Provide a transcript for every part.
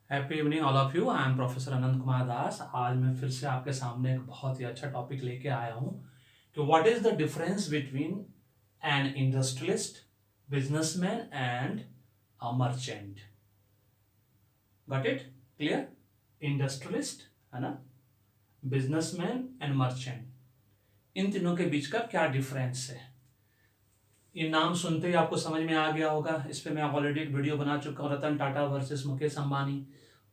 Happy evening all of you. I am professor Anant Kumar Das. आज मैं फिर से आपके सामने एक बहुत ही अच्छा टॉपिक लेके आया हूँ कि what is the difference between N industrialist, businessman and a merchant. Got it? Clear? Industrialist है ना, बिजनेसमैन एंड मर्चेंट, इन तीनों के बीच का क्या डिफरेंस है। ये नाम सुनते ही आपको समझ में आ गया होगा। इस पे मैं ऑलरेडी एक वीडियो बना चुका हूँ, रतन टाटा वर्सेस मुकेश अंबानी।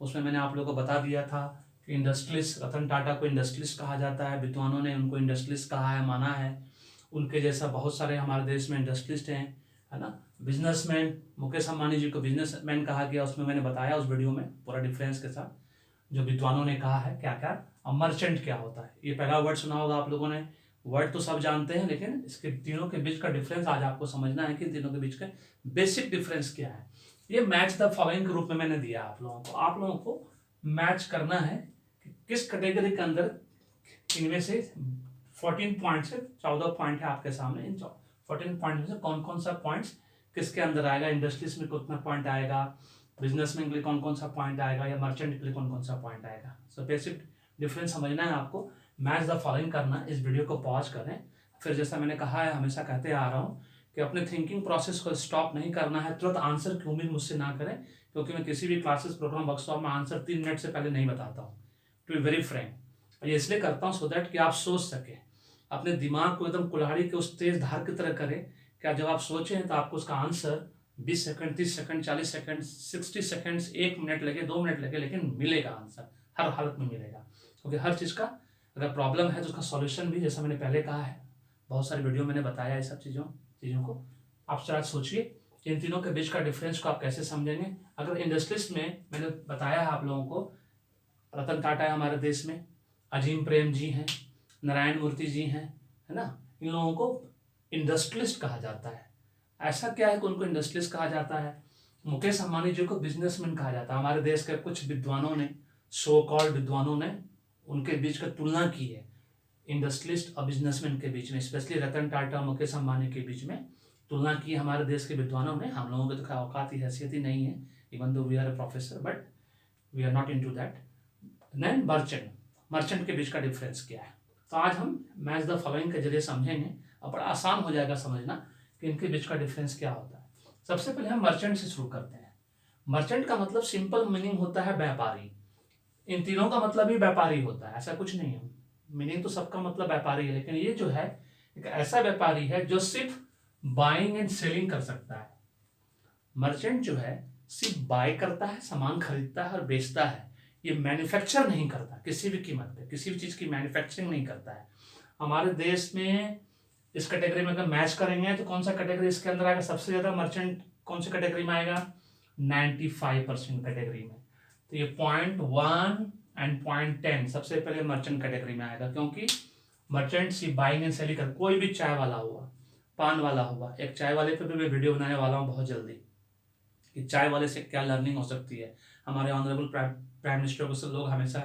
उसमें मैंने आप लोगों को बता दिया था कि इंडस्ट्रियलिस्ट, रतन टाटा को इंडस्ट्रियलिस्ट कहा जाता है, विद्वानों ने उनको इंडस्ट्रियलिस्ट कहा है, माना है। उनके जैसा बहुत सारे हमारे देश में इंडस्ट्रियलिस्ट हैं, है ना। बिजनेसमैन, मुकेश अंबानी जी को बिजनेसमैन कहा गया, उसमें मैंने बताया उस वीडियो में पूरा डिफरेंस के साथ, जो विद्वानों ने कहा है क्या क्या। अब मर्चेंट क्या होता है, ये पहला वर्ड सुना होगा आप लोगों ने। वर्ड तो सब जानते हैं, लेकिन इसके तीनों के बीच का डिफरेंस आज आपको समझना है कि तीनों के बीच का बेसिक डिफरेंस क्या है। ये मैच द फॉलोइंग के रूप में मैंने दिया आप लोगों को मैच करना है कि किस कैटेगरी के अंदर इनमें से 14 पॉइंट से 14 पॉइंट है आपके सामने। इन 14 पॉइंट में से कौन कौन सा पॉइंट्स किसके अंदर आएगा, इंडस्ट्रीज में कितना पॉइंट आएगा, बिजनेसमैन के लिए कौन कौन सा पॉइंट आएगा, या मर्चेंट के लिए कौन कौन सा पॉइंट आएगा। सो बेसिक डिफरेंस समझना है आपको, मैच द फॉलोइंग करना है। इस वीडियो को पॉज करें। फिर जैसा मैंने कहा है, हमेशा कहते आ रहा हूँ कि अपने थिंकिंग प्रोसेस को स्टॉप नहीं करना है। तुरंत आंसर की उम्मीद मुझसे ना करें, क्योंकि मैं किसी भी क्लासेस, प्रोग्राम, वर्कशॉप में आंसर 3 मिनट से पहले नहीं बताता हूँ। टू बी वेरी फ्रैंक, ये इसलिए करता हूँ सो दैट कि आप सोच सकें, अपने दिमाग को एकदम कुल्हाड़ी के उस तेज धार की तरह करें। क्या जब आप सोचें तो आपको उसका answer 20 second, 30 second, 40 second, 60 seconds, 1 minute लगे, 2 मिनट लगे, लेकिन मिलेगा आंसर, हर हालत में मिलेगा। क्योंकि हर चीज़ का अगर प्रॉब्लम है तो उसका सॉल्यूशन भी, जैसा मैंने पहले कहा है, बहुत सारी वीडियो मैंने बताया है सब चीज़ों को। आप जरा सोचिए कि इन तीनों के बीच का डिफरेंस को आप कैसे समझेंगे। अगर इंडस्ट्रियलिस्ट में मैंने बताया है आप लोगों को, रतन टाटा है हमारे देश में, अजीम प्रेम जी हैं, नारायण मूर्ति जी हैं, है ना। इन लोगों को इंडस्ट्रियलिस्ट कहा जाता है। ऐसा क्या है कि उनको इंडस्ट्रियलिस्ट कहा जाता है। मुकेश अंबानी जी को बिजनेसमैन कहा जाता है। हमारे देश के कुछ विद्वानों ने, सो कॉल्ड विद्वानों ने, उनके बीच का तुलना की है इंडस्ट्रियलिस्ट और बिजनेसमैन के बीच में, स्पेशली रतन टाटा, मुकेश अंबानी के बीच में तुलना की है हमारे देश के विद्वानों ने। हम लोगों की तो औकात ही, हैसियत ही नहीं है, even though we are a professor, but we are not into that. Then merchant के बीच का डिफरेंस क्या है, तो आज हम मैच द फॉलोइंग के जरिए समझेंगे और बड़ा आसान हो जाएगा समझना कि इनके बीच का डिफरेंस क्या होता है। सबसे पहले हम मर्चेंट से शुरू करते हैं। मर्चेंट का मतलब सिंपल मीनिंग होता है व्यापारी। इन तीनों का मतलब ही व्यापारी होता है, ऐसा कुछ नहीं है। मीनिंग तो सबका मतलब व्यापारी है, लेकिन ये जो है एक ऐसा व्यापारी है जो सिर्फ बाइंग एंड सेलिंग कर सकता है। मर्चेंट जो है सिर्फ बाय करता है, सामान खरीदता है और बेचता है। ये मैन्युफैक्चर नहीं करता, किसी भी कीमत पे किसी भी चीज़ की मैन्युफैक्चरिंग नहीं करता है। हमारे देश में इस कैटेगरी में अगर मैच करेंगे तो कौन सा कैटेगरी इसके अंदर आएगा, सबसे ज़्यादा मर्चेंट कौन सी कैटेगरी में आएगा, 95% कैटेगरी में। तो ये 0.1 एंड 0.10 सबसे पहले मर्चेंट कैटेगरी में आएगा, क्योंकि मर्चेंट सिर्फ बाइंग एंड सेलिंग कर, कोई भी चाय वाला हुआ, पान वाला हुआ, एक चाय वाले पे भी मैं वीडियो बनाने वाला हूँ बहुत जल्दी कि चाय वाले से क्या लर्निंग हो सकती है। हमारे ऑनरेबल प्राइम मिनिस्टर को लोग हमेशा,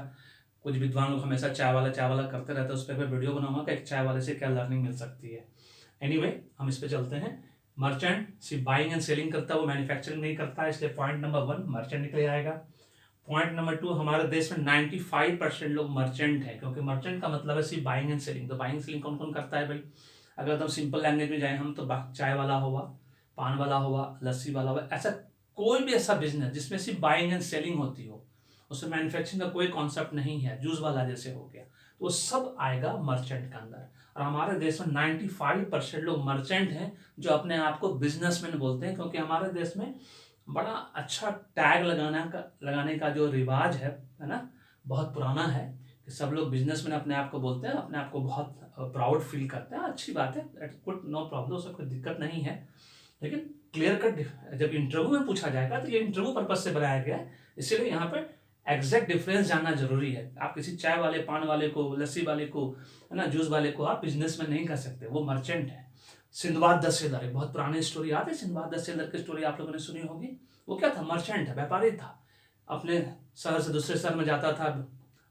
कुछ विद्वान लोग हमेशा चाय वाला करते रहते हैं, उस पर मैं वीडियो बनाऊंगा कि एक चाय वाले से क्या लर्निंग मिल सकती है। एनीवे, हम इस पे चलते हैं। मर्चेंट सिर्फ बाइंग एंड सेलिंग करता है, वो मैन्युफैक्चरिंग नहीं करता है, इसलिए पॉइंट नंबर 1 मर्चेंट निकल आएगा। पॉइंट नंबर 2, हमारे देश में 95% लोग मर्चेंट है, क्योंकि मर्चेंट का मतलब है सिर्फ बाइंग एंड सेलिंग। तो बाइंग सेलिंग कौन कौन करता है भाई, अगर एकदम सिंपल लैंग्वेज में जाए हम, तो चाय वाला हुआ, पान वाला हुआ, लस्सी वाला हुआ, ऐसा कोई भी ऐसा बिजनेस जिसमें सिर्फ बाइंग एंड सेलिंग होती हो, उसमें मैन्युफैक्चरिंग का कोई कॉन्सेप्ट नहीं है, जूस वाला जैसे हो गया, तो वो सब आएगा मर्चेंट के अंदर। और हमारे देश में 95% लोग मर्चेंट हैं, जो अपने आप को बिजनेसमैन बोलते हैं, क्योंकि हमारे देश में बड़ा अच्छा टैग लगाने का जो रिवाज है ना, बहुत पुराना है कि सब लोग बिजनेसमैन अपने आप को बोलते हैं, अपने आप को बहुत प्राउड फील करते हैं। अच्छी बात है, गुड, नो प्रॉब्लम, उसमें कोई दिक्कत नहीं है। लेकिन क्लियर कट जब इंटरव्यू में पूछा जाएगा तो ये इंटरव्यू पर्पज से बनाया गया है, इसीलिए यहाँ पे एग्जैक्ट डिफरेंस जानना जरूरी है। आप किसी चाय वाले, पान वाले को, लस्सी वाले को, है ना, जूस वाले को आप बिजनेसमैन नहीं कर सकते, वो मर्चेंट है। सिंदबाद द सेलर, एक बहुत पुरानी स्टोरी याद है, सिंदबाद द सेलर की स्टोरी आप लोगों ने सुनी होगी। वो क्या था, मर्चेंट है, व्यापारी था। अपने शहर से दूसरे शहर में जाता था,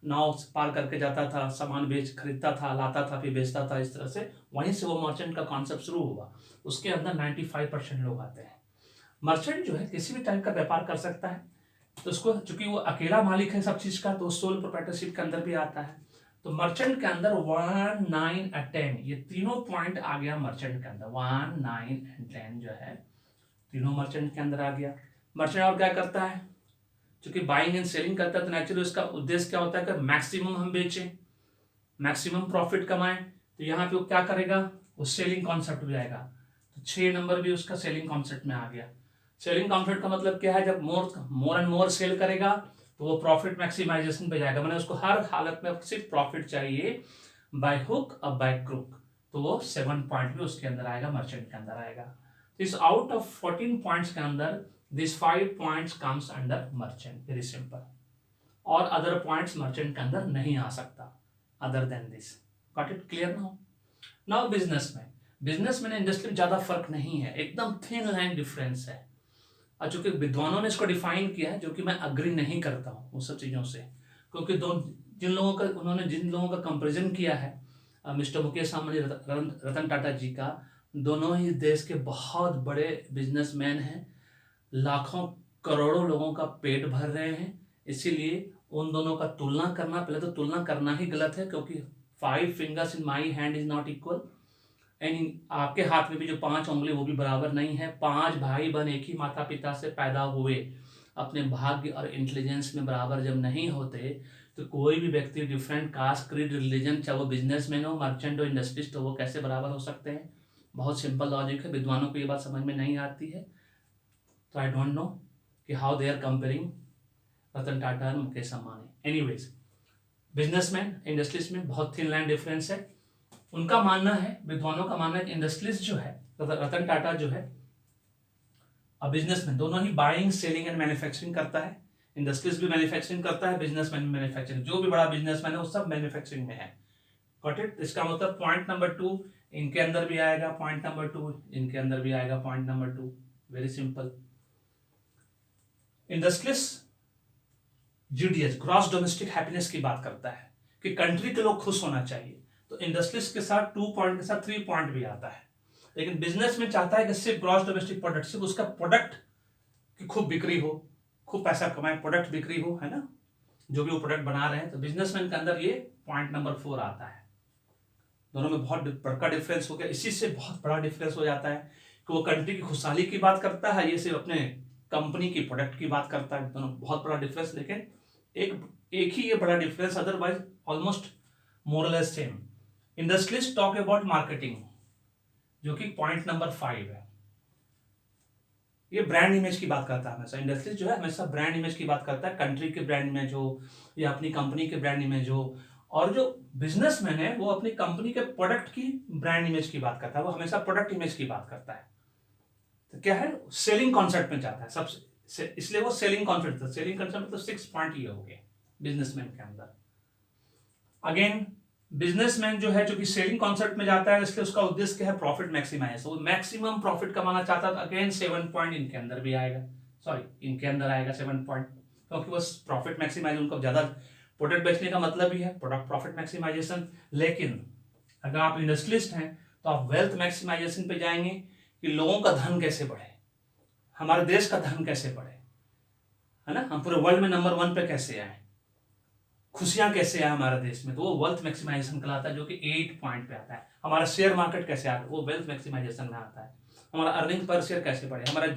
नाव पार करके जाता था, सामान बेच खरीदता था, लाता था, फिर बेचता था, इस तरह से वहीं से वो मर्चेंट का कॉन्सेप्ट शुरू हुआ। उसके अंदर 95% लोग आते हैं। मर्चेंट जो है किसी भी टाइप का व्यापार कर सकता है, तो उसको, चूंकि वो अकेला मालिक है सब चीज का, तो सोल प्रोप्राइटरशिप के अंदर भी आता है। तो मर्चेंट के अंदर 1, 9 और 10 ये तीनों पॉइंट आ गया मर्चेंट के अंदर। 1, 9 एंड 10 जो है तीनों मर्चेंट के अंदर आ गया। मर्चेंट और क्या करता है, चूंकि बाइंग एंड सेलिंग करता है तो नेचुरली उसका उद्देश्य क्या होता है कि मैक्सिमम हम बेचें, मैक्सिमम प्रॉफिट कमाएं। तो यहाँ पे वो क्या करेगा, वो सेलिंग कॉन्सेप्ट भी आएगा। तो 6 नंबर भी उसका सेलिंग कॉन्सेप्ट में आ गया। सेलिंग कॉन्सेप्ट का मतलब क्या है, जब मोर एंड मोर सेल करेगा तो वो प्रॉफिट मैक्सिमाइजेशन पे जाएगा, मैंने उसको हर हालत में सिर्फ प्रॉफिट चाहिए, बाय हुक और बाय क्रुक। तो वो 7 पॉइंट भी उसके अंदर आएगा, मर्चेंट के अंदर आएगा। इस आउट ऑफ 14 पॉइंट्स के अंदर this 5 points comes under merchant, very simple. और अदर पॉइंट्स मर्चेंट के अंदर नहीं आ सकता other than this. Got it clear now? Now businessman industry में ज्यादा फर्क नहीं है, एकदम थिन लाइन डिफरेंस है। और चूंकि विद्वानों ने इसको डिफाइन किया है, जो कि मैं अग्री नहीं करता हूँ उन सब चीजों से, क्योंकि जिन लोगों का कंपेरिजन किया है, मिस्टर मुकेश अंबानी, रतन टाटा जी का, दोनों ही देश के बहुत बड़े बिजनेसमैन हैं, लाखों करोड़ों लोगों का पेट भर रहे हैं। इसीलिए उन दोनों का तुलना करना, पहले तो तुलना करना ही गलत है, क्योंकि 5 fingers in my hand is not equal, and आपके हाथ में भी जो 5 उंगली वो भी बराबर नहीं है। 5 भाई बहन एक ही माता पिता से पैदा हुए, अपने भाग्य और इंटेलिजेंस में बराबर जब नहीं होते, तो कोई भी व्यक्ति डिफरेंट कास्ट, क्रीड, रिलीजन, चाहे वो बिजनेसमैन हो, मर्चेंट हो, इंडस्ट्रिस्ट हो, वो कैसे बराबर हो सकते हैं? बहुत सिंपल लॉजिक है, विद्वानों को ये बात समझ में नहीं आती है। तो आई डोंट नो कि how they are comparing Ratan Tata और Mukesh Ambani. Anyways, businessman industries में बहुत थिन लाइन डिफरेंस है। उनका मानना है, विद्वानों का मानना है कि इंडस्ट्रीज जो है, रतन टाटा जो है और बिजनेसमैन दोनों ही बाइंग, सेलिंग एंड मैन्युफैक्चरिंग करता है। इंडस्ट्रीज भी मैन्युफैक्चरिंग करता है, बिजनेसमैन भी मैन्युफैक्चरिंग। जो भी बड़ा बिजनेसमैन है वो सब मैन्युफैक्चरिंग में है। Got it? इसका मतलब पॉइंट नंबर 2 इनके अंदर भी आएगा, पॉइंट नंबर 2 इनके अंदर भी आएगा, point number 2। Very simple. Industries GDS, gross domestic happiness की बात करता है कि कंट्री के लोग खुश होना चाहिए, तो इंडस्ट्रीज के साथ 2 पॉइंट के साथ 3 पॉइंट भी आता है। लेकिन बिजनेस में चाहता है कि सिर्फ ग्रॉस डोमेस्टिक प्रोडक्ट, सिर्फ उसका प्रोडक्ट की खूब बिक्री हो, खूब पैसा कमाए, प्रोडक्ट बिक्री हो, है ना, जो भी वो प्रोडक्ट बना रहे हैं। तो बिजनेसमैन के अंदर ये पॉइंट नंबर 4 आता है। दोनों में बहुत बड़का डिफरेंस हो गया। इसी से बहुत बड़ा डिफरेंस हो जाता है कि वो कंट्री की खुशहाली की बात करता है, ये सिर्फ अपने कंपनी की प्रोडक्ट की बात करता है। दोनों बहुत बड़ा डिफरेंस, लेकिन एक ही ये बड़ा डिफरेंस, अदरवाइज ऑलमोस्ट मोर और less same. Industries talk about marketing, जो कि पॉइंट नंबर 5 है। ये ब्रांड इमेज की बात करता है हमेशा। इंडस्ट्रीज जो है हमेशा ब्रांड इमेज की बात करता है, कंट्री के ब्रांड इमेज हो या अपनी कंपनी के ब्रांड इमेज हो। और जो बिजनेसमैन है वो अपनी कंपनी के प्रोडक्ट की ब्रांड इमेज की बात करता है, वो हमेशा प्रोडक्ट इमेज की बात करता है। तो क्या है, सेलिंग कॉन्सेप्ट में जाता है सबसे, इसलिए वो सेलिंग कॉन्सेप्ट, सेलिंग कॉन्सेप्ट तो 6 पॉइंट ये हो गए बिजनेसमैन के अंदर। अगेन बिजनेसमैन जो है, जो कि सेलिंग कॉन्सेप्ट में जाता है, इसलिए उसका उद्देश्य क्या है, प्रॉफिट मैक्सिमाइज, वो मैक्सिमम प्रॉफिट कमाना चाहता है। तो अगेन 7 पॉइंट इनके अंदर भी आएगा, सॉरी इनके अंदर आएगा 7 पॉइंट, क्योंकि वो प्रॉफिट मैक्सिमाइज, उनको ज्यादा प्रोडक्ट बेचने का मतलब ही है प्रोडक्ट प्रॉफिट मैक्सिमाइजेशन। लेकिन अगर आप इंडस्ट्रियलिस्ट हैं तो आप वेल्थ मैक्सिमाइजेशन पे जाएंगे कि लोगों का धन कैसे बढ़े, हमारे देश का धन कैसे बढ़े, है ना, हम पूरे वर्ल्ड में नंबर 1 पे कैसे आए, खुशियां कैसे आए हमारे देश में, तो वो वेल्थ मैक्सिमाइजेशन कहलाता है, जो कि 8 पॉइंट पे आता है। हमारा शेयर मार्केट कैसे आता है, वो वेल्थ मैक्सिमाइजेशन में आता है। हमारा अर्निंग पर शेयर कैसे बढ़े, हमारा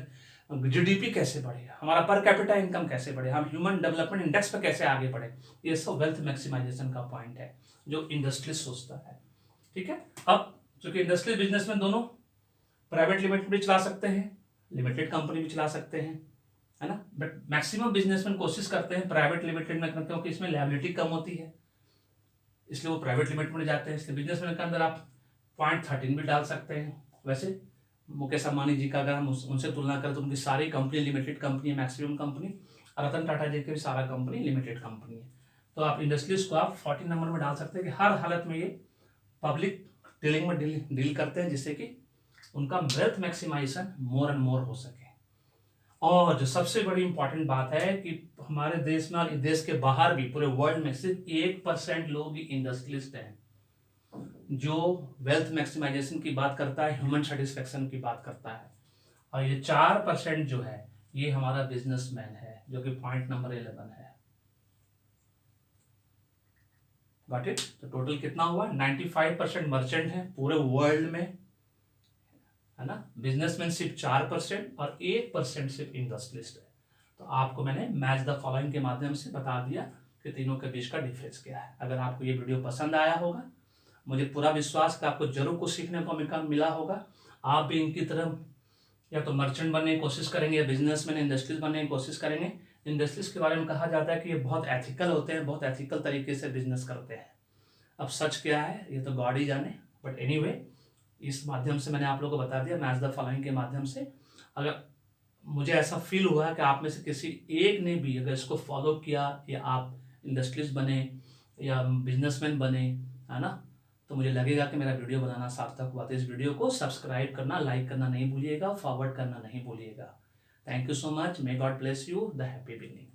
जीडीपी कैसे बढ़े, हमारा पर कैपिटा इनकम कैसे बढ़े, हम ह्यूमन डेवलपमेंट इंडेक्स पे कैसे आगे बढ़े, ये सब वेल्थ मैक्सिमाइजेशन का पॉइंट है जो इंडस्ट्री सोचता है। ठीक है। अब चूंकि इंडस्ट्रियल बिजनेस में दोनों प्राइवेट लिमिटेड भी चला सकते हैं, लिमिटेड कंपनी भी चला सकते हैं, है ना, बट मैक्सिमम बिजनेसमैन कोशिश करते हैं प्राइवेट लिमिटेड में, क्योंकि इसमें लायबिलिटी कम होती है, इसलिए वो प्राइवेट लिमिटेड में जाते हैं। इसलिए बिजनेसमैन के अंदर आप पॉइंट 13 भी डाल सकते हैं। वैसे मुकेश अंबानी जी का अगर हम उनसे तुलना करें तो उनकी सारी कंपनी लिमिटेड कंपनी है, मैक्सिमम कंपनी, और रतन टाटा जी की भी सारा कंपनी लिमिटेड कंपनी है। तो आप इंडस्ट्रीज को आप 14 नंबर में डाल सकते हैं कि हर हालत में ये पब्लिक डीलिंग में डील करते हैं, जिससे कि उनका wealth maximisation more and more हो सके। और जो सबसे बड़ी इंपॉर्टेंट बात है कि हमारे देश में और देश के बाहर भी पूरे वर्ल्ड में सिर्फ 1% लोग इंडस्ट्रियलिस्ट हैं जो वेल्थ मैक्सिमाइजेशन की बात करता है, ह्यूमन सेटिस्फेक्शन की बात करता है। और ये 4% जो है ये हमारा बिजनेसमैन है। जो कि पॉइंट नंबर 11 है। Got it. तो टोटल कितना हुआ? 95% मर्चेंट है पूरे वर्ल्ड में, है ना। बिजनेसमैन सिर्फ 4% और 1% सिर्फ इंडस्ट्रियलिस्ट है। तो आपको मैंने मैच द फॉलोइंग के माध्यम से बता दिया कि तीनों के बीच का डिफरेंस क्या है। अगर आपको ये वीडियो पसंद आया होगा, मुझे पूरा विश्वास कि आपको जरूर कुछ सीखने को मिला होगा। आप भी इनकी तरह या तो मर्चेंट बनने की कोशिश करेंगे या बिजनेसमैन इंडस्ट्रीज बनने की कोशिश करेंगे। इंडस्ट्रीज के बारे में कहा जाता है कि ये बहुत एथिकल होते हैं, बहुत एथिकल तरीके से बिजनेस करते हैं। अब सच क्या है ये तो गॉड ही जाने, बट एनीवे इस माध्यम से मैंने आप लोगों को बता दिया मैच द फॉलोइंग के माध्यम से। अगर मुझे ऐसा फील हुआ कि आप में से किसी एक ने भी अगर इसको फॉलो किया या आप इंडस्ट्रीज बने या बिजनेसमैन बने, है ना, तो मुझे लगेगा कि मेरा वीडियो बनाना सार्थक हुआ। तो इस वीडियो को सब्सक्राइब करना, लाइक करना नहीं भूलिएगा, फॉरवर्ड करना नहीं भूलिएगा। Thank you so much. May God bless you. The happy beginning.